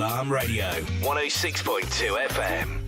Salam Radio, 106.2 FM.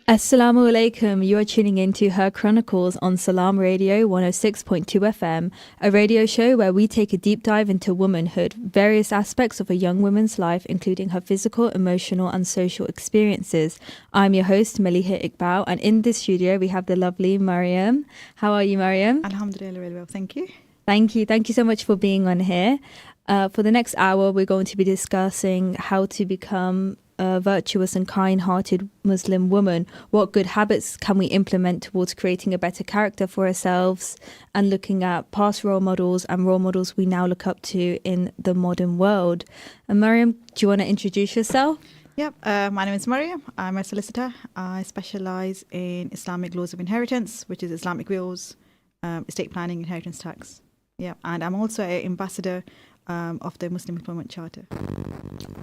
Assalamu alaikum. You are tuning into Her Chronicles on Salam Radio 106.2 FM, a radio show where we take a deep dive into womanhood, various aspects of a young woman's life, including her physical, emotional, and social experiences. I'm your host, Maleeha Iqbal, and in this studio we have the lovely Mariam. How are you, Mariam? Alhamdulillah, really well. Thank you. Thank you. Thank you so much for being on here. For the next hour, we're going to be discussing how to become a virtuous and kind-hearted Muslim woman. What good habits can we implement towards creating a better character for ourselves, and looking at past role models and role models we now look up to in the modern world. And Mariam, do you want to introduce yourself? Yep. My name is Mariam. I'm a solicitor. I specialize in Islamic laws of inheritance, which is Islamic wills, estate planning, inheritance tax. Yeah, and I'm also an ambassador of the Muslim Employment Charter.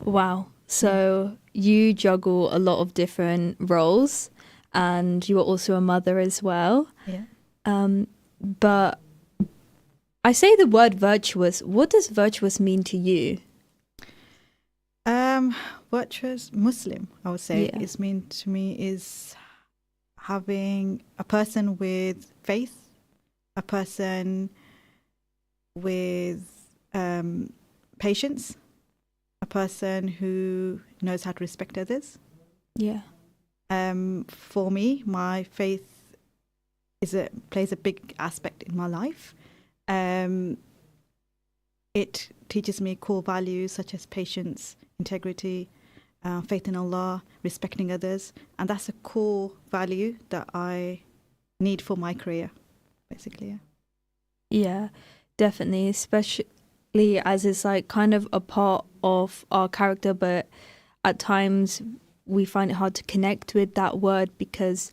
Wow. So you juggle a lot of different roles, and you are also a mother as well. Yeah. But I say the word virtuous. What does virtuous mean to you? Virtuous Muslim, I would say, is mean to me is having a person with faith, a person with patience, a person who knows how to respect others. Yeah. For me, my faith plays a big aspect in my life. It teaches me core values such as patience, integrity, faith in Allah, respecting others, and that's a core value that I need for my career, basically. Yeah, definitely, especially as it's like kind of a part of our character, but at times we find it hard to connect with that word because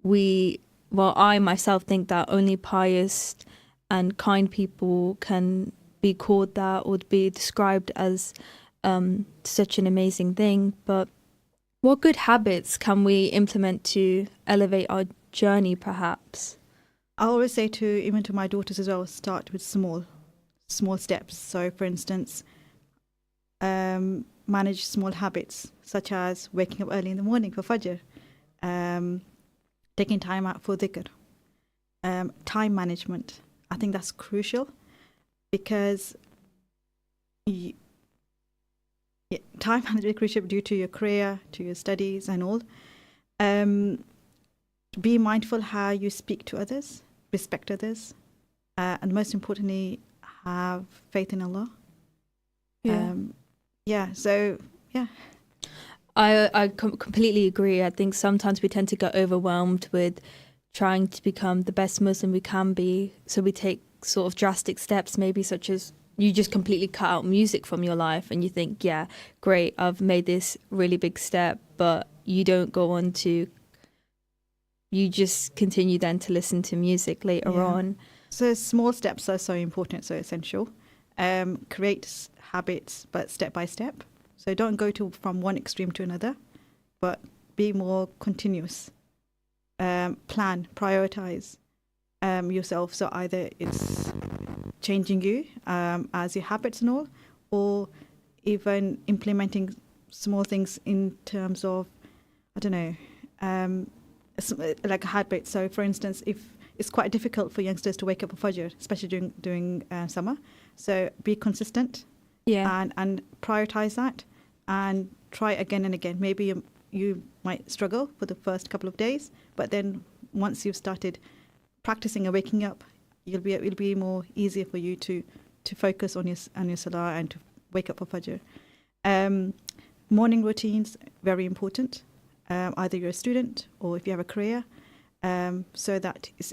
I myself think that only pious and kind people can be called that or be described as such an amazing thing. But what good habits can we implement to elevate our journey, perhaps? I always say even to my daughters as well, start with small steps. So, for instance, manage small habits such as waking up early in the morning for Fajr, taking time out for dhikr, time management. I think that's crucial because time management is crucial due to your career, to your studies and all. Be mindful how you speak to others, respect others, and most importantly, have faith in Allah. I completely agree. I think sometimes we tend to get overwhelmed with trying to become the best Muslim we can be. So we take sort of drastic steps, maybe such as you just completely cut out music from your life and you think, yeah, great, I've made this really big step, but you don't go on to, you just continue then to listen to music later on. So small steps are so important, so essential. Create habits, but step by step. So don't go from one extreme to another, but be more continuous. Plan, prioritize yourself. So either it's changing you as your habits and all, or even implementing small things in terms of, I don't know, like a habit. So for instance, if it's quite difficult for youngsters to wake up for Fajr, especially during summer. So be consistent and prioritize that and try again and again. Maybe you might struggle for the first couple of days, but then once you've started practicing and waking up, it'll be more easier for you to focus on your salah and to wake up for Fajr. Morning routines, very important. Either you're a student or if you have a career. So that is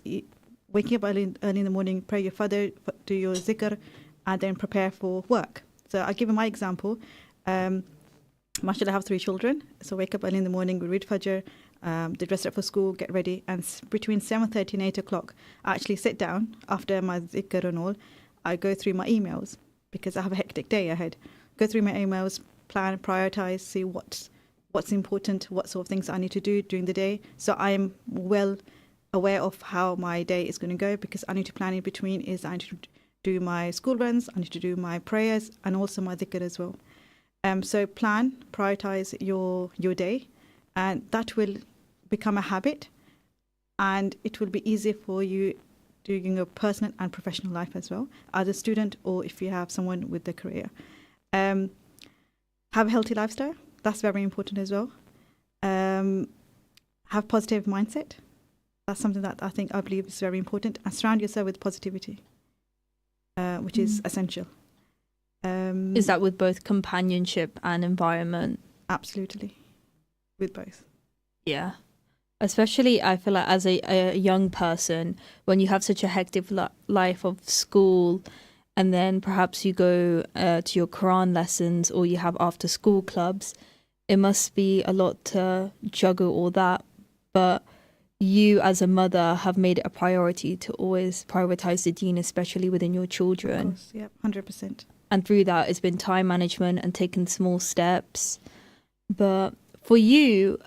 waking up early in the morning, pray your Fajr, do your zikr, and then prepare for work. So I'll give you my example. Mashallah, I have 3 children. So wake up early in the morning, we read Fajr, they dress up for school, get ready, and between 7:30 and 8 o'clock, I actually sit down after my zikr and all. I go through my emails because I have a hectic day ahead. Go through my emails, plan, prioritize, see what's important, what sort of things I need to do during the day. So I am well aware of how my day is going to go, because I need to plan in between. I need to do my school runs, I need to do my prayers and also my dhikr as well. So prioritize your day, and that will become a habit, and it will be easier for you during your personal and professional life as well, as a student or if you have someone with a career. Have a healthy lifestyle. That's very important as well. Have positive mindset. That's something that I believe is very important. And surround yourself with positivity, which is essential. Is that with both companionship and environment? Absolutely. With both. Yeah. Especially, I feel like as a young person, when you have such a hectic life of school, and then perhaps you go to your Quran lessons or you have after school clubs, it must be a lot to juggle all that. But you as a mother have made it a priority to always prioritize the deen, especially within your children. Of course, yeah, 100%. And through that, it's been time management and taking small steps. But for you,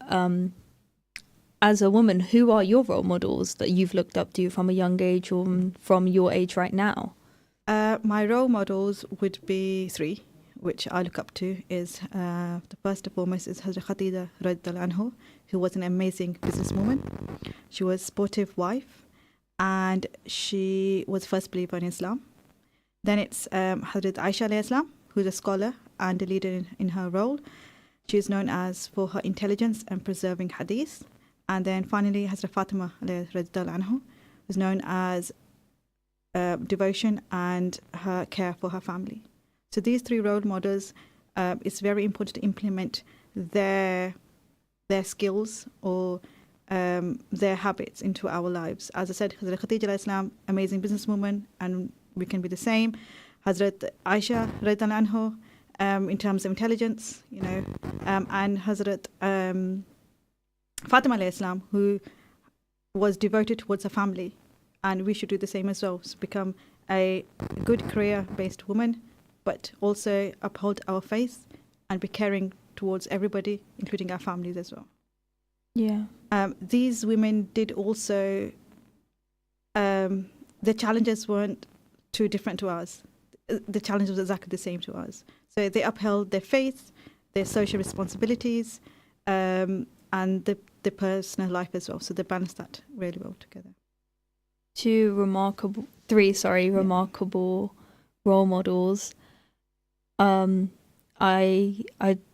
as a woman, who are your role models that you've looked up to from a young age or from your age right now? My role models would be three, which I look up to. Is the first and foremost is Hazrat Khadija radhiyallahu anha, who was an amazing businesswoman. She was a sportive wife, and she was first believer in Islam. Then it's Hazrat Aisha alayhi salam, who's a scholar and a leader in her role. She is known as for her intelligence and preserving hadith. And then finally, Hazrat Fatima radhiyallahu anha was known as devotion and her care for her family. So these three role models, it's very important to implement their skills or their habits into our lives. As I said, Hazrat Khadija alayhi salam, amazing businesswoman, and we can be the same. Hazrat Aisha radhiyallahu anha, in terms of intelligence, and Hazrat Fatima alayhi salam, who was devoted towards her family, and we should do the same as well. So become a good career-based woman, but also uphold our faith and be caring towards everybody, including our families as well. Yeah. These women did also, the challenges weren't too different to us. The challenge was exactly the same to us. So they upheld their faith, their social responsibilities, and the personal life as well. So they balanced that really well together. Three remarkable role models. I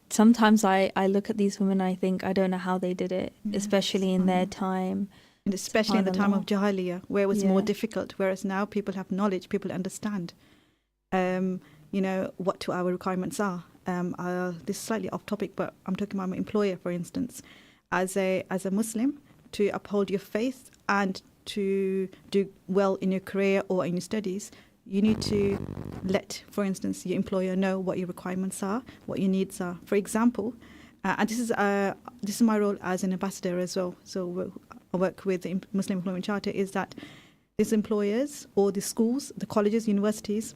sometimes I look at these women, I think I don't know how they did it, especially in their time. And especially in the time of Jahiliyyah, where it was more Yeah. difficult, whereas now people have knowledge, people understand, what our requirements are. This is slightly off topic, but I'm talking about my employer, for instance. As a Muslim, to uphold your faith and to do well in your career or in your studies, you need to let, for instance, your employer know what your requirements are, what your needs are. For example, and this is my role as an ambassador as well. So I work with the Muslim Employment Charter. Is that these employers or the schools, the colleges, universities,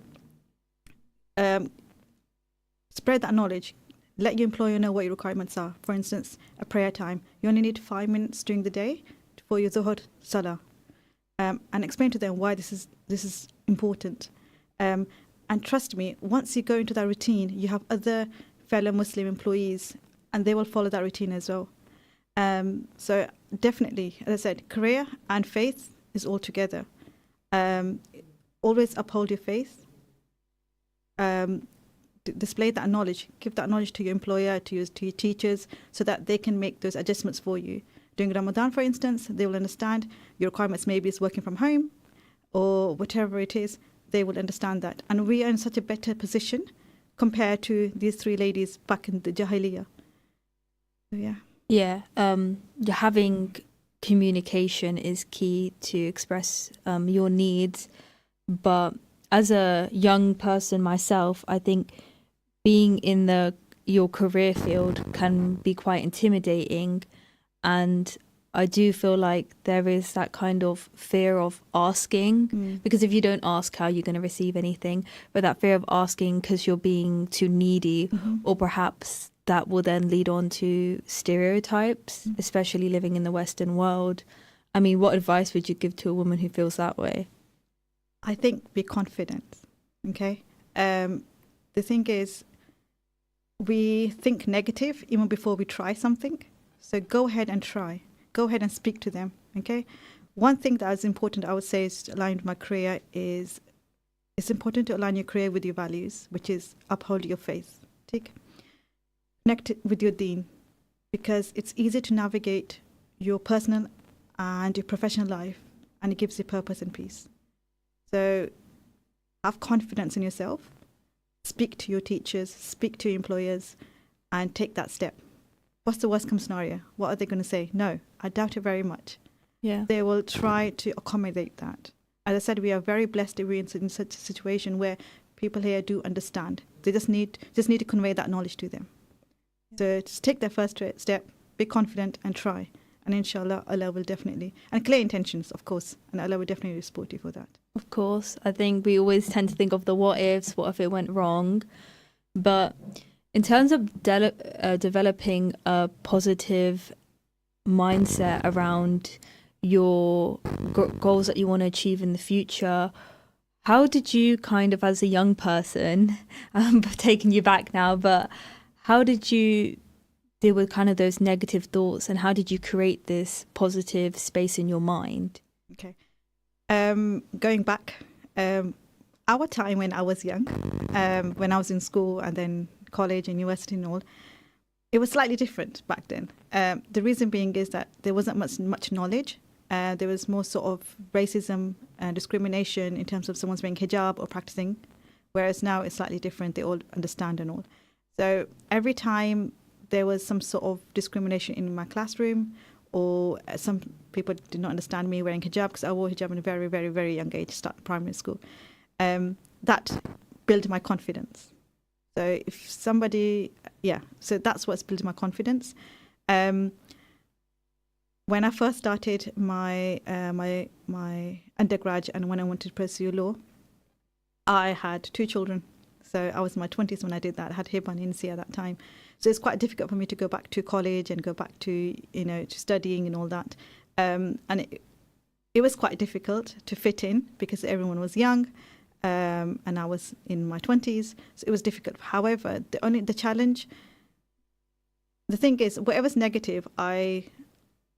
spread that knowledge. Let your employer know what your requirements are. For instance, a prayer time. You only need 5 minutes during the day for your Zuhur Salah. And explain to them why this is important. And trust me, once you go into that routine, you have other fellow Muslim employees, and they will follow that routine as well. So definitely, as I said, career and faith is all together. Always uphold your faith. Display that knowledge. Give that knowledge to your employer, to your teachers, so that they can make those adjustments for you. During Ramadan, for instance, they will understand your requirements. Maybe it's working from home or whatever it is. They will understand that. And we are in such a better position compared to these three ladies back in the Jahiliyyah. So, yeah. Yeah. Having communication is key to express your needs. But as a young person myself, I think being in your career field can be quite intimidating. And I do feel like there is that kind of fear of asking, because if you don't ask, how are you going to receive anything? But that fear of asking because you're being too needy, or perhaps that will then lead on to stereotypes, especially living in the Western world. I mean, what advice would you give to a woman who feels that way? I think be confident, okay? The thing is, we think negative even before we try something. So go ahead and try. Go ahead and speak to them. Okay. One thing that is important, I would say, is aligned with my career is it's important to align your career with your values, which is uphold your faith. Take connect it with your deen, because it's easy to navigate your personal and your professional life, and it gives you purpose and peace. So have confidence in yourself. Speak to your teachers, speak to your employers, and take that step. What's the worst come scenario? What are they going to say? No, I doubt it very much. Yeah. They will try to accommodate that. As I said, we are very blessed to be in such a situation where people here do understand. They just need to convey that knowledge to them. So just take their first step, be confident, and try. And inshallah, Allah will definitely, and clear intentions, of course, and Allah will definitely support you for that. Of course. I think we always tend to think of the what ifs, what if it went wrong. But in terms of developing a positive mindset around your goals that you want to achieve in the future, how did you kind of, as a young person, I'm taking you back now, but how did you deal with kind of those negative thoughts, and how did you create this positive space in your mind? Okay. Going back, our time when I was young, when I was in school and then college and university and all, it was slightly different back then. The reason being is that there wasn't much knowledge. There was more sort of racism and discrimination in terms of someone's wearing hijab or practicing, whereas now it's slightly different. They all understand and all. So every time there was some sort of discrimination in my classroom, or some people did not understand me wearing hijab, because I wore hijab in a very, very, very young age, start primary school. That built my confidence. So if somebody, so that's what's built my confidence. When I first started my undergrad and when I wanted to pursue law, I had 2 children. So I was in my 20s when I did that. I had Hib and Insi at that time. So it's quite difficult for me to go back to college and go back to, to studying and all that. And it was quite difficult to fit in because everyone was young, and I was in my 20s. So it was difficult. However, the challenge, the thing is, whatever's negative, I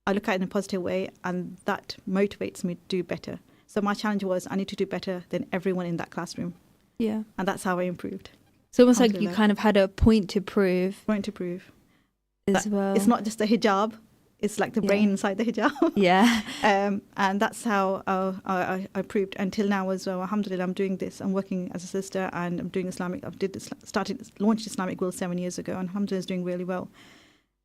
look at it in a positive way, and that motivates me to do better. So my challenge was I need to do better than everyone in that classroom. Yeah. And that's how I improved. So almost like you kind of had a point to prove. As well. It's not just the hijab. It's like the brain inside the hijab. Yeah. And that's how I proved until now as well. Alhamdulillah, I'm doing this. I'm working as a sister and I'm doing Islamic. Launched Islamic Will 7 years ago, and alhamdulillah, is doing really well.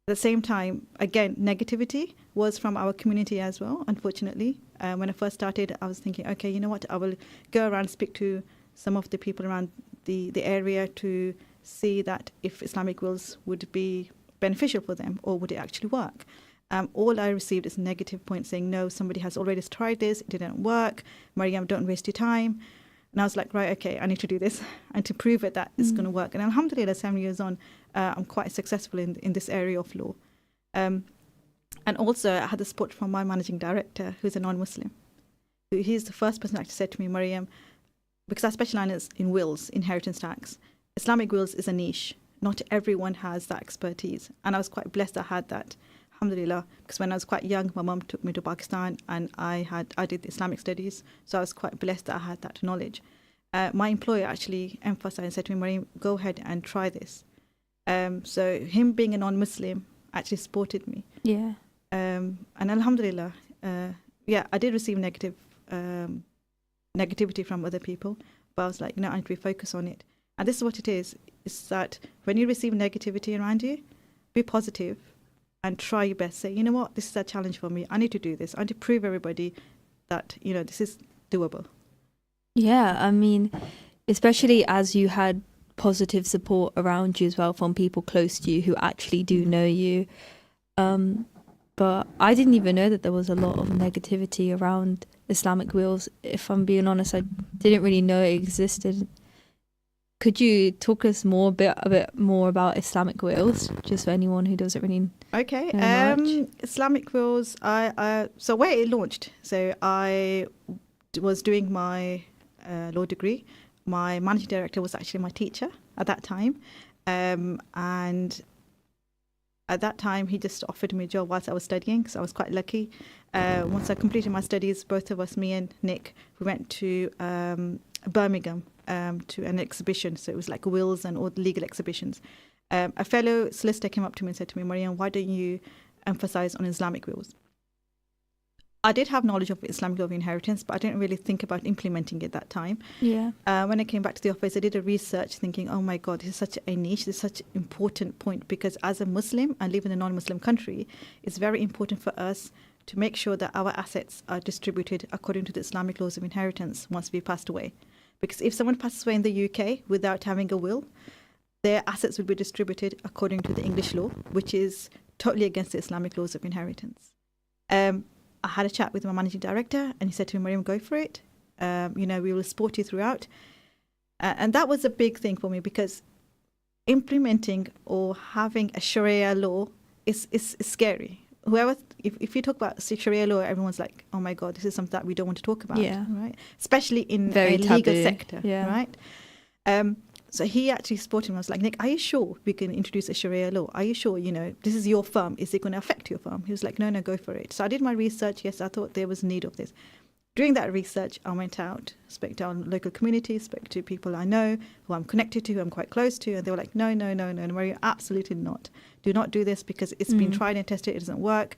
At the same time, again, negativity was from our community as well, unfortunately. When I first started, I was thinking, okay, you know what? I will go around and speak to some of the people around the area to see that if Islamic wills would be beneficial for them, or would it actually work. All I received is negative points saying, no, somebody has already tried this, it didn't work, Mariam, don't waste your time. And I was like, right, okay, I need to do this and to prove it that it's going to work. And alhamdulillah, 7 years on, I'm quite successful in this area of law. And also I had the support from my managing director, who's a non-Muslim. He's the first person that actually said to me, Mariam, because I specialize in wills, inheritance tax, Islamic wills is a niche. Not everyone has that expertise. And I was quite blessed I had that, alhamdulillah, because when I was quite young, my mum took me to Pakistan and I did Islamic studies. So I was quite blessed that I had that knowledge. My employer actually emphasized and said to me, Mariam, go ahead and try this. So him being a non-Muslim actually supported me. Yeah. And alhamdulillah, I did receive negativity from other people, but I was like, I need to focus on it. And this is what it is that when you receive negativity around you, be positive and try your best. Say, you know what, this is a challenge for me. I need to do this. I need to prove everybody that, this is doable. Yeah, I mean, especially as you had positive support around you as well from people close to you who actually do know you. But I didn't even know that there was a lot of negativity around Islamic wills. If I'm being honest, I didn't really know it existed. Could you talk us a bit more about Islamic wills, just for anyone who doesn't really know much? Islamic wills, so where it launched, so I was doing my law degree. My managing director was actually my teacher at that time. And at that time, he just offered me a job whilst I was studying, so I was quite lucky. Once I completed my studies, both of us, me and Nick, we went to Birmingham to an exhibition. So it was like wills and all the legal exhibitions. A fellow solicitor came up to me and said to me, Mariam, why don't you emphasize on Islamic wills? I did have knowledge of Islamic law of inheritance, but I didn't really think about implementing it at that time. Yeah. When I came back to the office, I did a research thinking, oh my God, this is such a niche, this is such an important point, because as a Muslim and live in a non-Muslim country, it's very important for us to make sure that our assets are distributed according to the Islamic laws of inheritance once we passed away. Because if someone passes away in the UK without having a will, their assets will be distributed according to the English law, which is totally against the Islamic laws of inheritance. I had a chat with my managing director, and he said to me, Mariam, go for it. We will support you throughout. And that was a big thing for me, because implementing or having a Sharia law is scary. If you talk about Sharia law, everyone's like, oh my God, this is something that we don't want to talk about, right? Especially in Very a taboo. legal sector, Yeah. right? So he actually supported me. I was like, Nick, are you sure we can introduce a Sharia law? Are you sure, this is your firm? Is it going to affect your firm? He was like, no, go for it. So I did my research. Yes, I thought there was need of this. During that research, I went out, spoke to our local community, spoke to people I know, who I'm connected to, who I'm quite close to, and they were like, no, Maria, absolutely not. Do not do this, because it's been tried and tested, it doesn't work.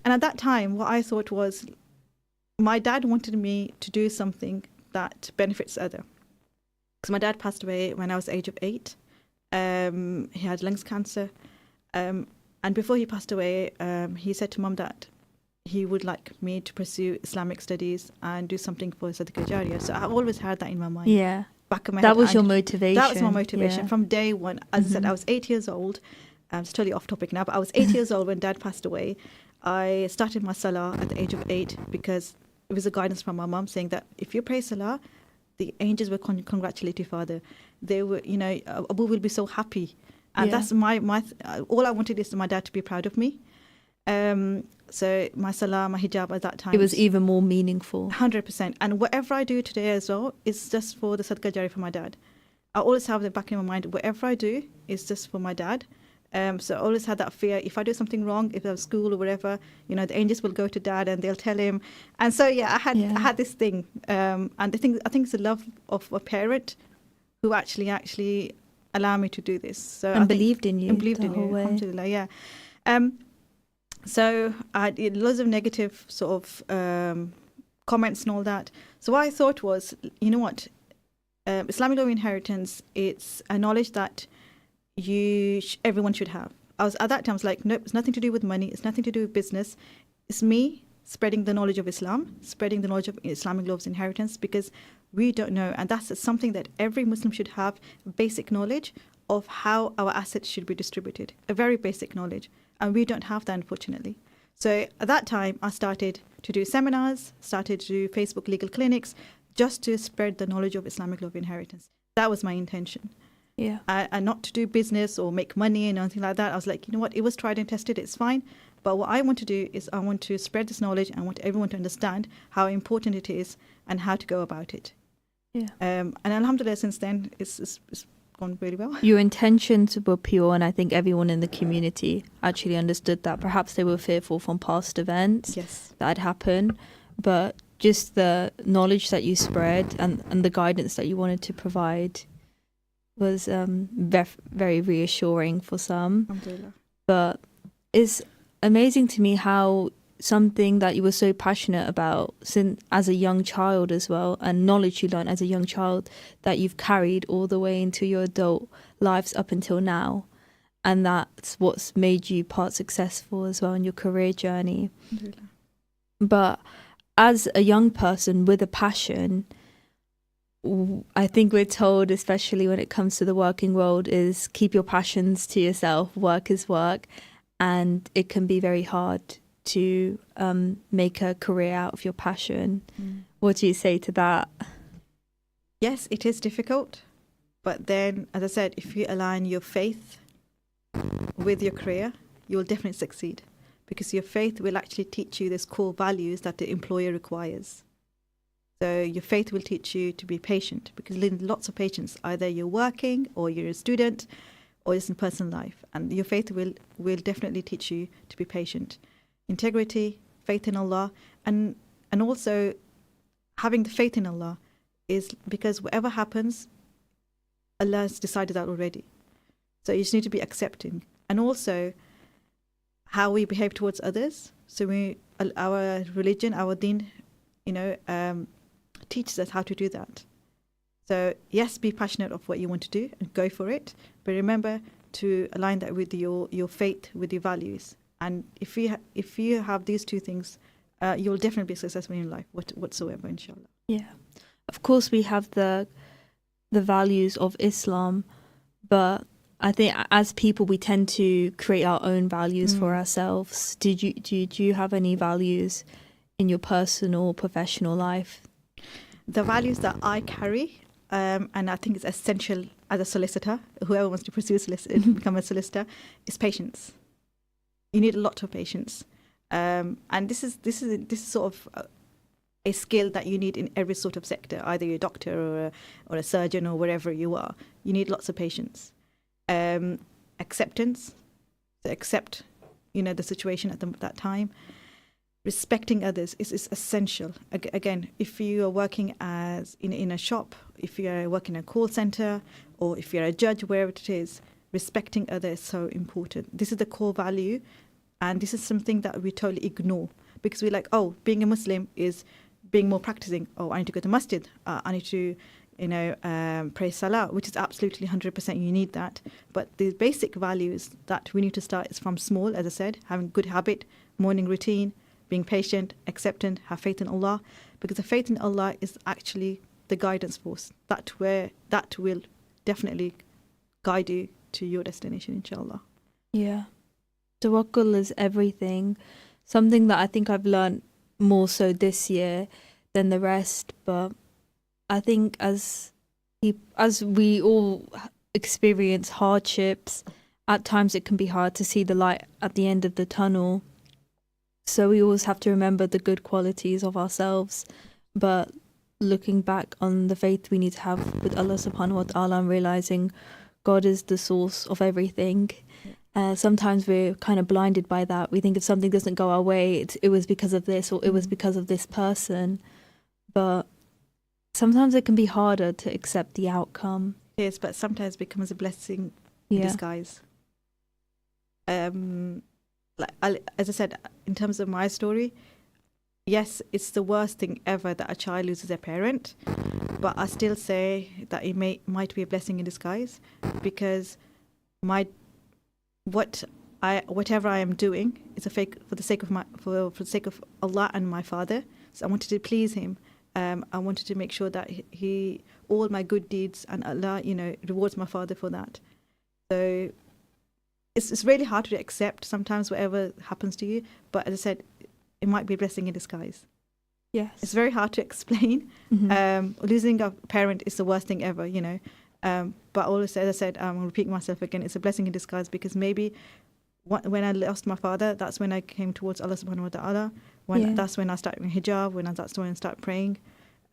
And at that time, what I thought was, my dad wanted me to do something that benefits others. Because my dad passed away when I was the age of 8. He had lungs cancer. And before he passed away, he said to Mum that he would like me to pursue Islamic studies and do something for Sadaqah Jariyah. So I always had that in my mind. Yeah. Back of my That head. was your And motivation. That was my motivation Yeah. from day one. As I said, I was 8 years old. It's totally off topic now, but I was 8 years old when Dad passed away. I started my salah at the age of 8 because it was a guidance from my mum saying that if you pray salah, the angels will congratulate your father. They were, Abu will be so happy. And that's my all I wanted is my dad to be proud of me. So my salah, my hijab at that time. It was even more meaningful. 100%. And whatever I do today as well is just for the Sadaqah Jariyah for my dad. I always have the back in my mind, whatever I do is just for my dad. So I always had that fear. If I do something wrong, if I was school or whatever, the angels will go to dad and they'll tell him. And so, I had this thing. And I think it's the love of a parent who actually allowed me to do this. So And believed in you. And believed the in whole you. way. Alhamdulillah, yeah. So I did loads of negative sort of comments and all that. So what I thought was, you know what? Islamic law of inheritance, it's a knowledge that everyone should have. At that time, I was like, nope, it's nothing to do with money. It's nothing to do with business. It's me spreading the knowledge of Islam, spreading the knowledge of Islamic law of inheritance, because we don't know. And that's something that every Muslim should have, basic knowledge of how our assets should be distributed, a very basic knowledge. And we don't have that, unfortunately. So at that time, I started to do seminars, started to do Facebook legal clinics, just to spread the knowledge of Islamic law of inheritance. That was my intention. Yeah. And not to do business or make money and anything like that. I was like, you know what, it was tried and tested, it's fine. But what I want to do is I want to spread this knowledge. I want everyone to understand how important it is and how to go about it. Yeah. And alhamdulillah, since then, it's gone really well. Your intentions were pure, and I think everyone in the community actually understood that. Perhaps they were fearful from past events that had happened, but just the knowledge that you spread and the guidance that you wanted to provide was very reassuring for some. Alhamdulillah. But it's amazing to me how something that you were so passionate about since as a young child as well, and knowledge you learned as a young child, that you've carried all the way into your adult lives up until now. And that's what's made you part successful as well in your career journey. Alhamdulillah. But as a young person with a passion, I think we're told, especially when it comes to the working world, is keep your passions to yourself. Work is work. And it can be very hard to make a career out of your passion. What do you say to that? Yes, it is difficult. But then, as I said, if you align your faith with your career, you'll definitely succeed. Because your faith will actually teach you these core values that the employer requires. So your faith will teach you to be patient, because lots of patience, either you're working or you're a student, or just in personal life. And your faith will definitely teach you to be patient. Integrity, faith in Allah, and also having the faith in Allah is because whatever happens, Allah has decided that already. So you just need to be accepting. And also how we behave towards others. So our religion, our deen, teaches us how to do that. So yes, be passionate of what you want to do and go for it. But remember to align that with your faith, with your values. And if you have these two things, you'll definitely be successful in your life, whatsoever, inshallah. Yeah. Of course, we have the values of Islam, but I think as people, we tend to create our own values for ourselves. Do you have any values in your personal, professional life? The values that I carry, and I think it's essential as a solicitor, whoever wants to become a solicitor, is patience. You need a lot of patience, and this is sort of a skill that you need in every sort of sector. Either you're a doctor or a surgeon or wherever you are, you need lots of patience. Acceptance, to accept, the situation at that time. Respecting others is essential. Again, if you are working as in a shop, if you are working in a call center, or if you're a judge, wherever it is, respecting others is so important. This is the core value, and this is something that we totally ignore because we're like, oh, being a Muslim is being more practicing. Oh, I need to go to masjid. I need to, pray salah, which is absolutely 100%. You need that. But the basic values that we need to start is from small, as I said, having good habit, morning routine, being patient, acceptant, have faith in Allah, because the faith in Allah is actually the guidance force that will definitely guide you to your destination, inshallah. Yeah. Tawakkul is everything. Something that I think I've learned more so this year than the rest, but I think as we all experience hardships, at times it can be hard to see the light at the end of the tunnel. So we always have to remember the good qualities of ourselves, but looking back on the faith we need to have with Allah subhanahu wa ta'ala and realizing God is the source of everything. Sometimes we're kind of blinded by that. We think if something doesn't go our way, it was because of this or it was because of this person. But sometimes it can be harder to accept the outcome. Yes, but sometimes it becomes a blessing in disguise. As I said, in terms of my story, yes, it's the worst thing ever that a child loses their parent, but I still say that it might be a blessing in disguise because whatever I am doing is for the sake of Allah and my father. So I wanted to please him. I wanted to make sure that all my good deeds, and Allah, rewards my father for that. So it's really hard to accept sometimes whatever happens to you. But as I said, it might be a blessing in disguise. Yes. It's very hard to explain. Losing a parent is the worst thing ever, But always, as I said, I'm repeating myself again, it's a blessing in disguise because maybe when I lost my father, that's when I came towards Allah subhanahu wa ta'ala. That's when I started doing hijab, that's when I started praying.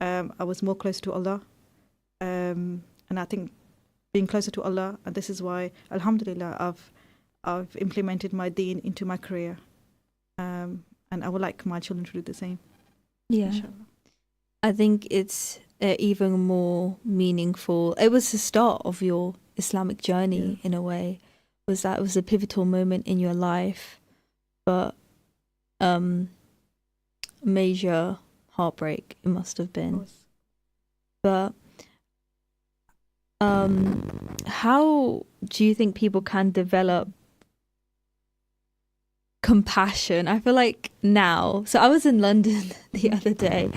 I was more close to Allah. And I think being closer to Allah, and this is why, alhamdulillah, I've implemented my deen into my career. And I would like my children to do the same. Yeah. Inshallah. I think it's even more meaningful. It was the start of your Islamic journey in a way. It was a pivotal moment in your life, but major heartbreak it must have been. But how do you think people can develop compassion? I feel like now, so I was in London the other day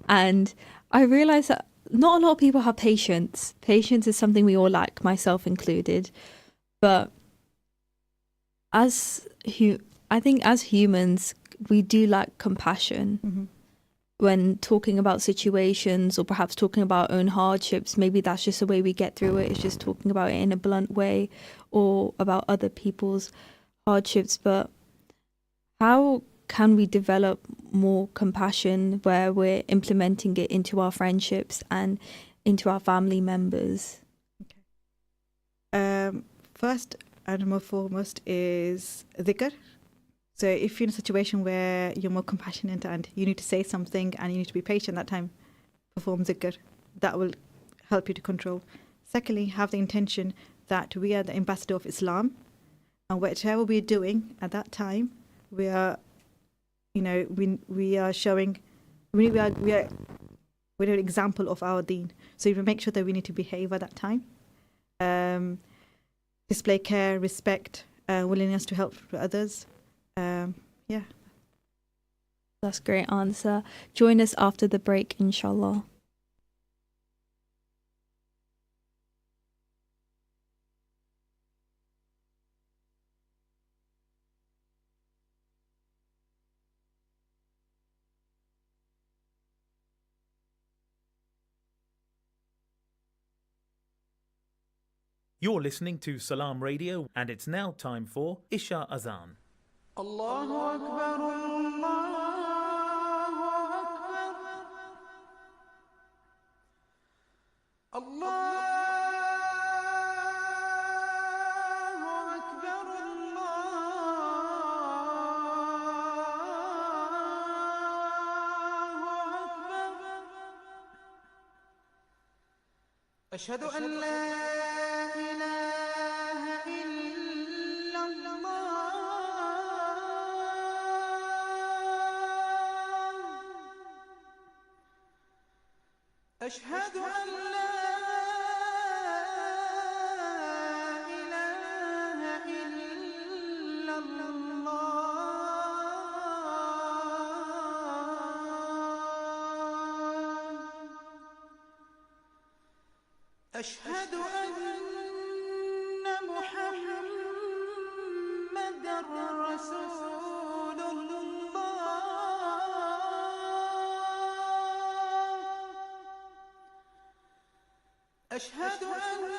and I realized that not a lot of people have patience. Patience is something we all lack, myself included. But I think as humans, we do lack compassion when talking about situations or perhaps talking about our own hardships. Maybe that's just the way we get through it. It's just talking about it in a blunt way or about other people's hardships. But how can we develop more compassion where we're implementing it into our friendships and into our family members? first and more foremost is dhikr. So if you're in a situation where you're more compassionate and you need to say something and you need to be patient that time, perform dhikr. That will help you to control. Secondly, have the intention that we are the ambassador of Islam, and whatever we're doing at that time, we are, we are showing, we're an example of our deen. So we make sure that we need to behave at that time, display care, respect, willingness to help others. Yeah. That's a great answer. Join us after the break, inshallah. You're listening to Salam Radio, and it's now time for Isha Azan. Allahu Akbar, Allahu Akbar, Allahu Akbar, Allahu Akbar. Ashhadu an la أشهد أن لا إله إلا الله أشهد أن محمدًا رسول أشهد أن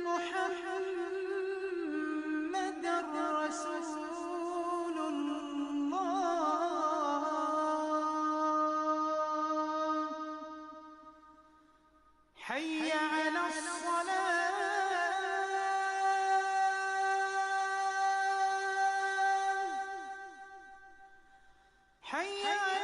محمدًا رسول الله حي على الصلاة حي على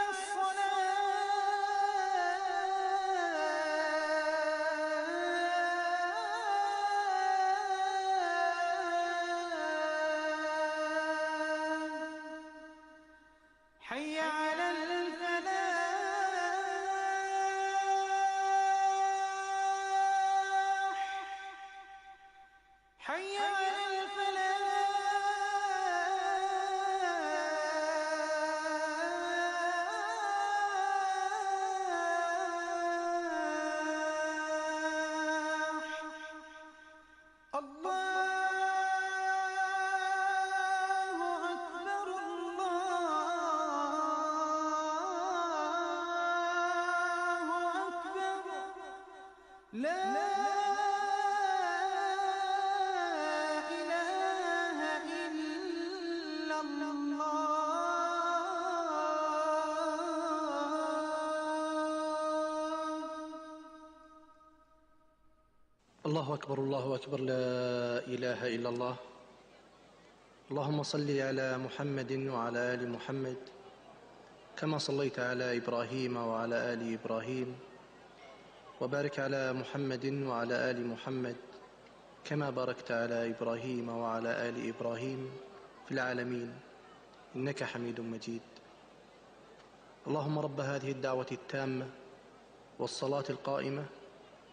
حي على الفلاح حي على الفلاح الله أكبر الله أكبر لا إله إلا الله الله أكبر الله أكبر لا إله إلا الله. اللهم صل على محمد وعلى آل محمد كما صليت على إبراهيم وعلى آل إبراهيم، وبارك على محمد وعلى آل محمد كما باركت على إبراهيم وعلى آل إبراهيم في العالمين إنك حميد مجيد. اللهم رب هذه الدعوة التامة والصلاة القائمة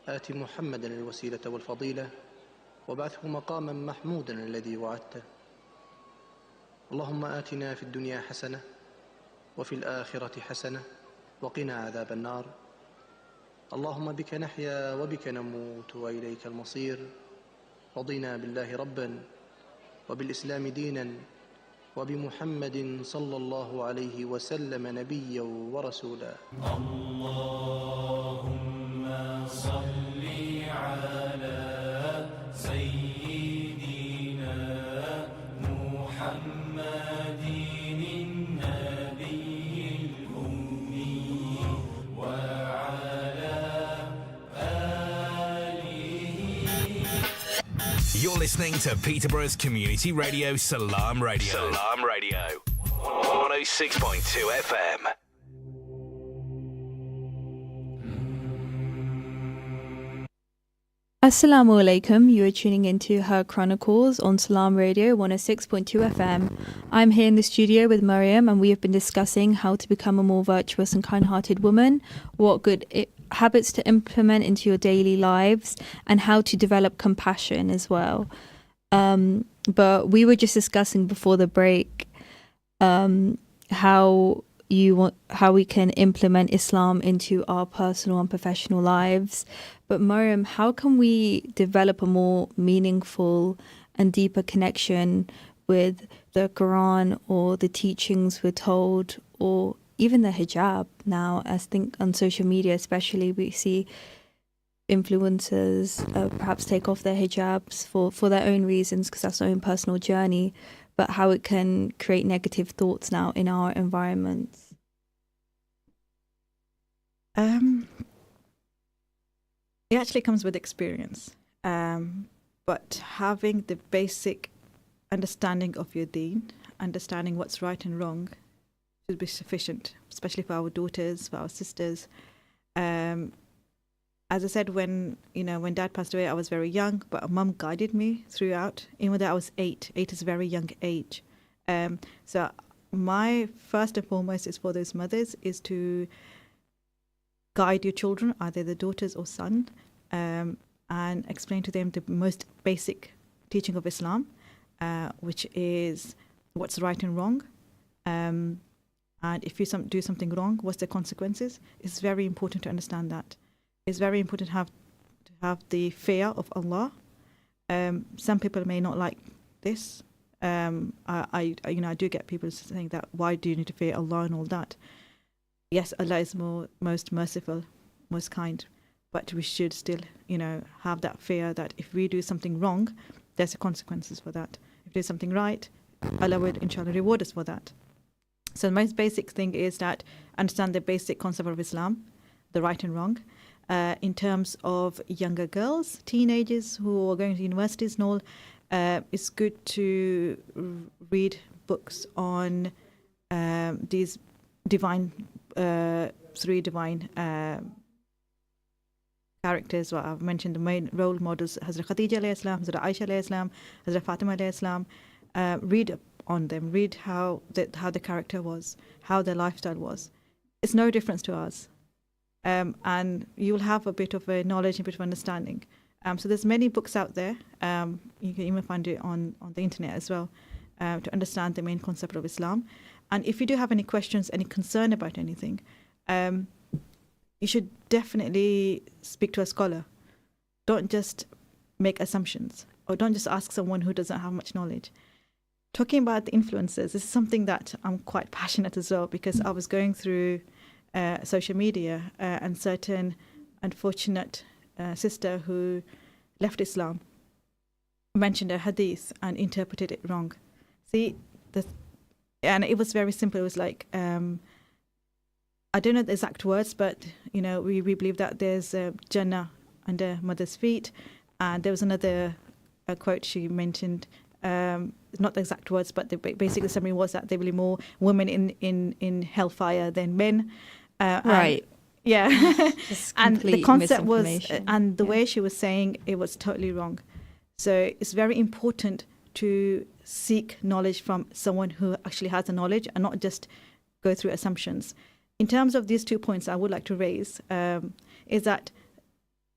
آت محمدا الوسيلة والفضيلة وابعثه مقاما محمودا الذي وعدته. اللهم آتنا في الدنيا حسنة وفي الآخرة حسنة وقنا عذاب النار. اللهم بك نحيا وبك نموت وإليك المصير. رضينا بالله ربا وبالإسلام دينا وبمحمد صلى الله عليه وسلم نبيا ورسولا. اللهم صل على سيدنا محمد النبي الأمي وعلى آله You're listening to Peterborough's community radio, Salam Radio. Salam Radio. 106.2 FM. Assalamu alaikum. You are tuning into Her Chronicles on Salam Radio 106.2 FM. I'm here in the studio with Mariam, and we have been discussing how to become a more virtuous and kind-hearted woman, what good habits to implement into your daily lives, and how to develop compassion as well. But we were just discussing before the break how we can implement Islam into our personal and professional lives. But Mariam, how can we develop a more meaningful and deeper connection with the Quran or the teachings we're told, or even the hijab now? I think on social media especially, we see influencers perhaps take off their hijabs for their own reasons, because that's their own personal journey, but how it can create negative thoughts now in our environments. It actually comes with experience, but having the basic understanding of your deen, understanding what's right and wrong, should be sufficient, especially for our daughters, for our sisters. As I said, when Dad passed away, I was very young, but Mum guided me throughout, even though I was 8. 8 is a very young age. So my first and foremost is for those mothers is to guide your children, either the daughters or son, and explain to them the most basic teaching of Islam, which is what's right and wrong. And if you do something wrong, what's the consequences? It's very important to understand that. It's very important to have the fear of Allah. Some people may not like this. I do get people saying that, why do you need to fear Allah and all that? Yes, Allah is most merciful, most kind, but we should still, have that fear that if we do something wrong, there's the consequences for that. If we do something right, Allah will inshallah reward us for that. So the most basic thing is that understand the basic concept of Islam, the right and wrong. In terms of younger girls, teenagers who are going to universities and all, it's good to read books on these three divine characters. Well, I've mentioned the main role models, Hazrat Khadija alayhi salam, Hazrat Aisha alayhi salam, Hazrat Fatima alayhi salam. Read on them, read how the character was, how their lifestyle was. It's no difference to ours. And you'll have a bit of a knowledge, a bit of understanding. So there's many books out there. You can even find it on the internet as well, to understand the main concept of Islam. And if you do have any questions, any concern about anything, you should definitely speak to a scholar. Don't just make assumptions, or don't just ask someone who doesn't have much knowledge. Talking about the influencers, this is something that I'm quite passionate as well, because I was going through social media and certain unfortunate sister who left Islam mentioned a hadith and interpreted it wrong. And it was very simple. It was like, I don't know the exact words, but we believe that there's Jannah under mother's feet. And there was another quote she mentioned, not the exact words, but basically the summary was that there will be more women in hellfire than men. Right. Yeah. And the concept was, and the Yeah. way she was saying it was totally wrong. So it's very important to seek knowledge from someone who actually has the knowledge and not just go through assumptions. In terms of these 2 points I would like to raise, is that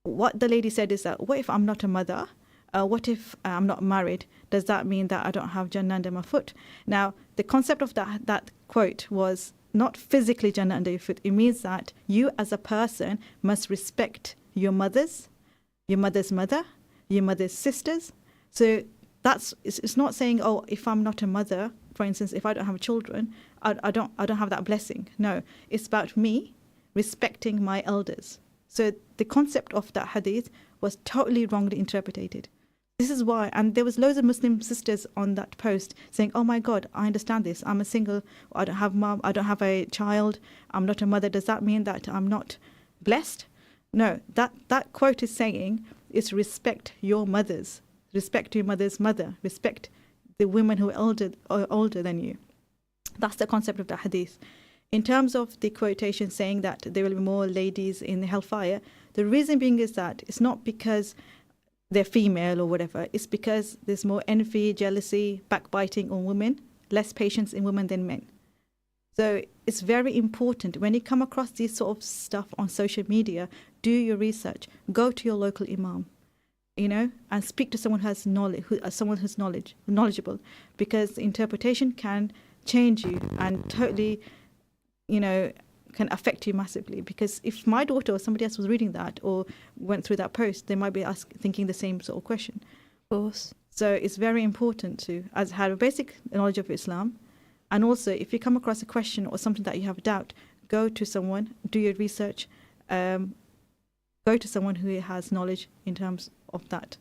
what the lady said is that, what if I'm not a mother? What if I'm not married? Does that mean that I don't have Jannah under my foot? Now, the concept of that quote was not physically Jannah under your foot. It means that you as a person must respect your mother's mother, your mother's sisters. So it's not saying, oh, if I'm not a mother, for instance, if I don't have children, I don't have that blessing. No, it's about me respecting my elders. So the concept of that hadith was totally wrongly interpreted. This is why, and there was loads of Muslim sisters on that post saying, oh my God, I understand this. I'm a single, I don't have mom, I don't have a child, I'm not a mother. Does that mean that I'm not blessed? No, that quote is saying is respect your mothers, respect your mother's mother, respect the women who are older than you. That's the concept of the hadith. In terms of the quotation saying that there will be more ladies in the hellfire, the reason being is that it's not because they're female or whatever, it's because there's more envy, jealousy, backbiting on women, less patience in women than men. So it's very important when you come across this sort of stuff on social media, do your research, go to your local imam, and speak to someone who has knowledge, someone who's knowledgeable, because interpretation can change you and totally, can affect you massively. Because if my daughter or somebody else was reading that or went through that post, they might be thinking the same sort of question. Of course. So it's very important to have a basic knowledge of Islam. And also, if you come across a question or something that you have a doubt, go to someone, do your research, go to someone who has knowledge in terms of that.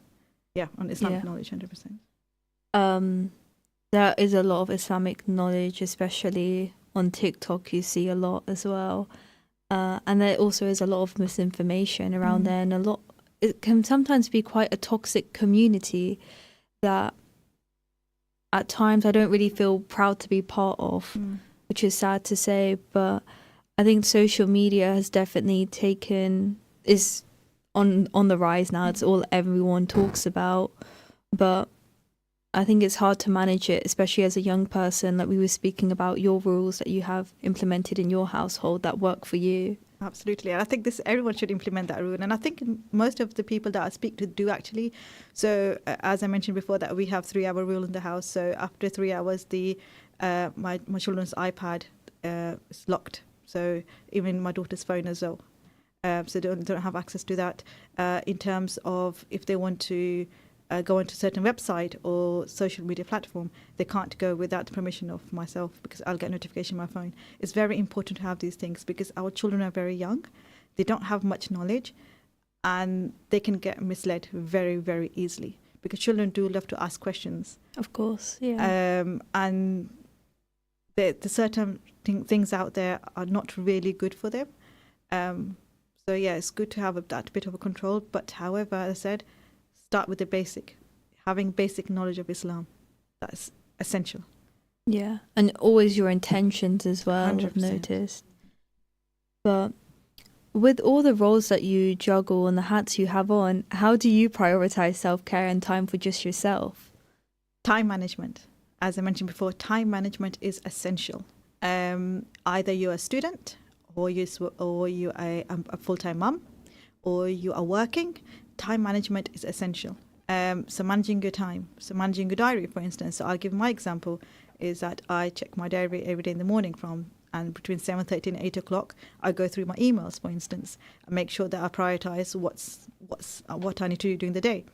Yeah, on Islamic knowledge, 100%. There is a lot of Islamic knowledge, especially on TikTok, you see a lot as well. And there also is a lot of misinformation around there, and it can sometimes be quite a toxic community that at times I don't really feel proud to be part of, which is sad to say, but I think social media has definitely is on the rise now. It's all everyone talks about, but I think it's hard to manage it, especially as a young person. Like we were speaking about your rules that you have implemented in your household that work for you. Absolutely. And I think everyone should implement that rule. And I think most of the people that I speak to do actually. So as I mentioned before, that we have 3-hour rule in the house. So after 3 hours, my children's iPad is locked. So even my daughter's phone as well. So they don't have access to that. In terms of if they want to go onto a certain website or social media platform, they can't go without the permission of myself, because I'll get notification on my phone. It's very important to have these things because our children are very young. They don't have much knowledge and they can get misled very, very easily, because children do love to ask questions. Of course, yeah. And the certain things out there are not really good for them. So yeah, it's good to have that bit of a control. But however, as I said, start with having basic knowledge of Islam. That's essential. Yeah, and always your intentions as well, 100%. I've noticed. But with all the roles that you juggle and the hats you have on, how do you prioritize self-care and time for just yourself? Time management. As I mentioned before, time management is essential. Either you're a student or you are a full-time mum or you are working, time management is essential. So managing your time, so managing your diary, for instance. So I'll give my example is that I check my diary every day in the morning and between 7:30 and 8 o'clock, I go through my emails, for instance, and make sure that I prioritize what I need to do during the day.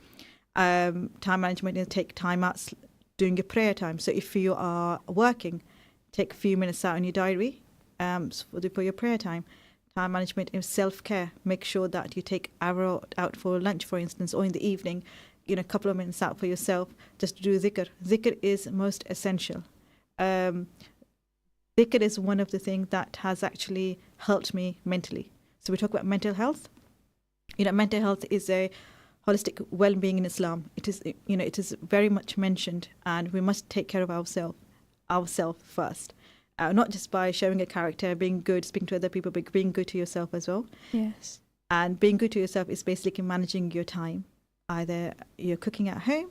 Time management is take time out doing your prayer time. So if you are working, take a few minutes out in your diary for your prayer time. Time management is self-care. Make sure that you take hour out for lunch, for instance, or in the evening, a couple of minutes out for yourself just to do dhikr. Dhikr is most essential. Dhikr is one of the things that has actually helped me mentally. So we talk about mental health. Mental health is a holistic well-being in Islam. It is very much mentioned, and we must take care of ourselves first. Not just by showing a character, being good, speaking to other people, but being good to yourself as well. Yes. And being good to yourself is basically managing your time. Either you're cooking at home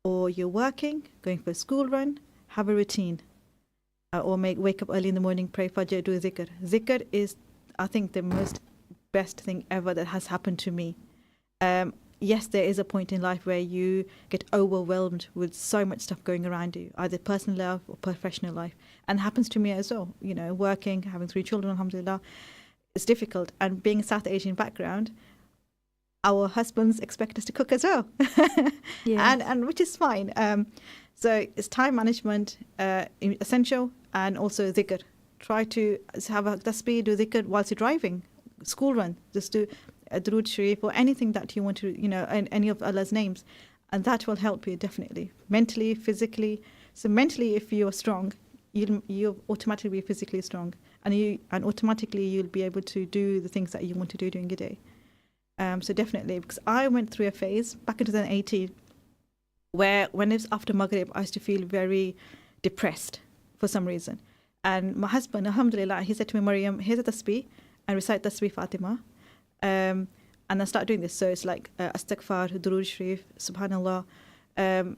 or you're working, going for a school run, have a routine. Or wake up early in the morning, pray Fajr, do dhikr. Dhikr is, I think, the most best thing ever that has happened to me. Yes, there is a point in life where you get overwhelmed with so much stuff going around you, either personal life or professional life. And it happens to me as well. Working, having 3 children, alhamdulillah, it's difficult. And being a South Asian background, our husbands expect us to cook as well. Yes. and which is fine. So it's time management, essential, and also dhikr. Try to have a tasbih, do dhikr whilst you're driving, school run, just do a Durood Sharif or anything that you want to, any of Allah's names. And that will help you definitely, mentally, physically. So mentally, if you're strong, you'll automatically be physically strong. And automatically you'll be able to do the things that you want to do during your day. So definitely, because I went through a phase back in 2018, where when it's after Maghrib, I used to feel very depressed for some reason. And my husband, alhamdulillah, he said to me, Maryam, here's a tasbih, and recite tasbih Fatima. And I start doing this. So it's like astaghfar, durood sharif, subhanallah. And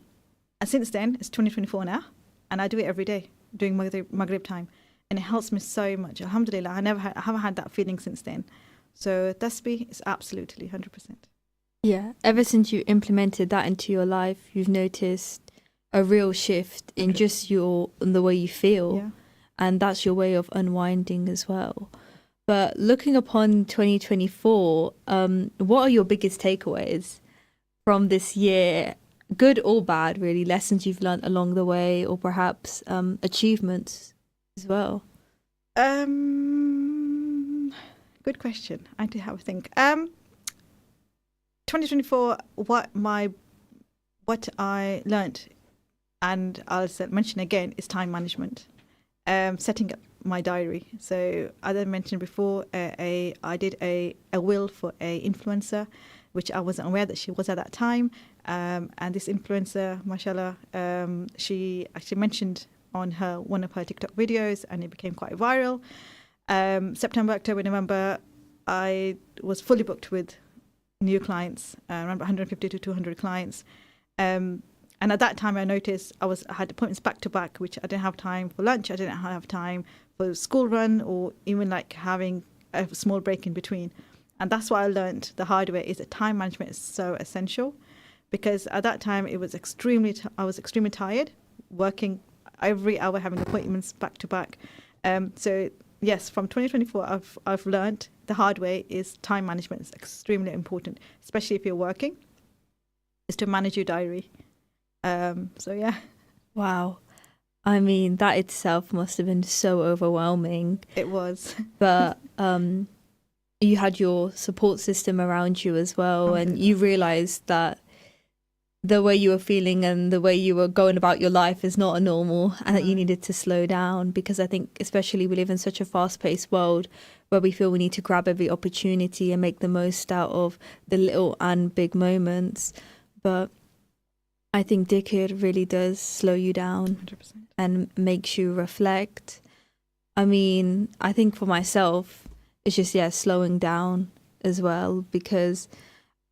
since then, it's 2024 now, and I do it every day during Maghrib time. And it helps me so much. Alhamdulillah, I haven't had that feeling since then. So tasbih is absolutely 100%. Yeah, ever since you implemented that into your life, you've noticed a real shift in just in the way you feel. Yeah. And that's your way of unwinding as well. But looking upon 2024, what are your biggest takeaways from this year? Good or bad, really, lessons you've learned along the way, or perhaps achievements as well? Good question. I do have a think. 2024, what I learned, and I'll mention again, is time management. Setting up my diary. So as I mentioned before, I did a will for a influencer, which I wasn't aware that she was at that time. And this influencer, mashallah, she actually mentioned on one of her TikTok videos, and it became quite viral. September, October, November, I was fully booked with new clients, around 150 to 200 clients. And at that time, I noticed I had appointments back to back, which I didn't have time for lunch. I didn't have time for school run, or even like having a small break in between. And that's what I learned the hard way, is that time management is so essential. Because at that time, I was extremely tired, working every hour, having appointments back to back. So yes, from 2024, I've learned the hard way is time management is extremely important, especially if you're working, is to manage your diary. So yeah. Wow. I mean, that itself must have been so overwhelming. It was. But you had your support system around you as well, and you realized that the way you were feeling and the way you were going about your life is not a normal, and that you needed to slow down, because I think especially we live in such a fast-paced world where we feel we need to grab every opportunity and make the most out of the little and big moments. But I think dhikr really does slow you down 100%. and makes you reflect. I mean, I think for myself, it's just, slowing down as well, because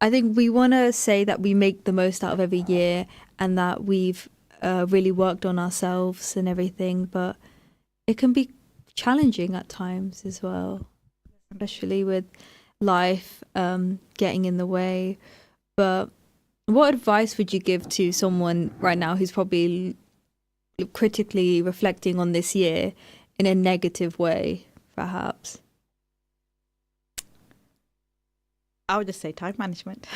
I think we want to say that we make the most out of every year and that we've really worked on ourselves and everything, but it can be challenging at times as well, especially with life getting in the way. But what advice would you give to someone right now who's probably critically reflecting on this year in a negative way, perhaps? I would just say time management.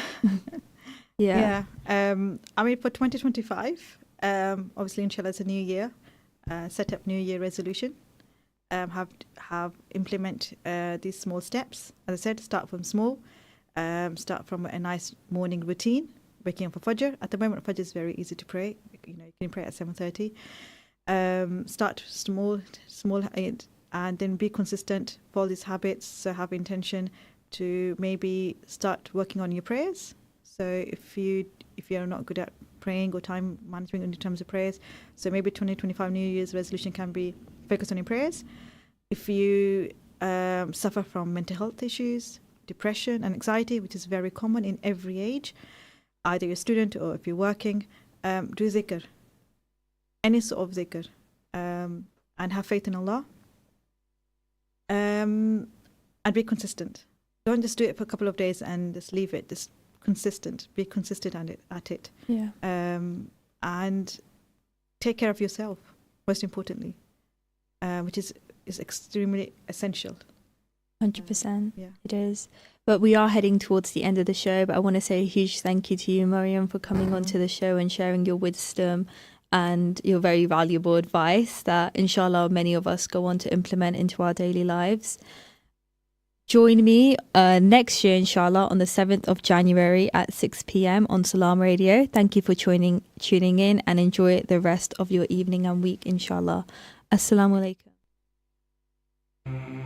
Yeah. I mean, for 2025, obviously, inshallah, it's a new year. Set up New Year resolution. Have implement these small steps. As I said, start from small. Start from a nice morning routine. Waking up for Fajr. At the moment, Fajr is very easy to pray. You can pray at 7:30. Start small, and then be consistent. Follow these habits. So have intention to maybe start working on your prayers. So if you're not good at praying or time management in terms of prayers, so maybe 2025 New Year's resolution can be focus on your prayers. If you suffer from mental health issues, depression and anxiety, which is very common in every age, either you're a student or if you're working, do zikr, any sort of zikr, and have faith in Allah, and be consistent. Don't just do it for a couple of days and just leave it. Just be consistent at it. Yeah. And take care of yourself, most importantly, which is extremely essential. 100%. Yeah. It is. But we are heading towards the end of the show, but I want to say a huge thank you to you, Maryam, for coming onto the show and sharing your wisdom and your very valuable advice that, inshallah, many of us go on to implement into our daily lives. Join me next year, inshallah, on the 7th of January at 6 p.m. on Salam Radio. Thank you for tuning in, and enjoy the rest of your evening and week, inshallah. Assalamu alaikum.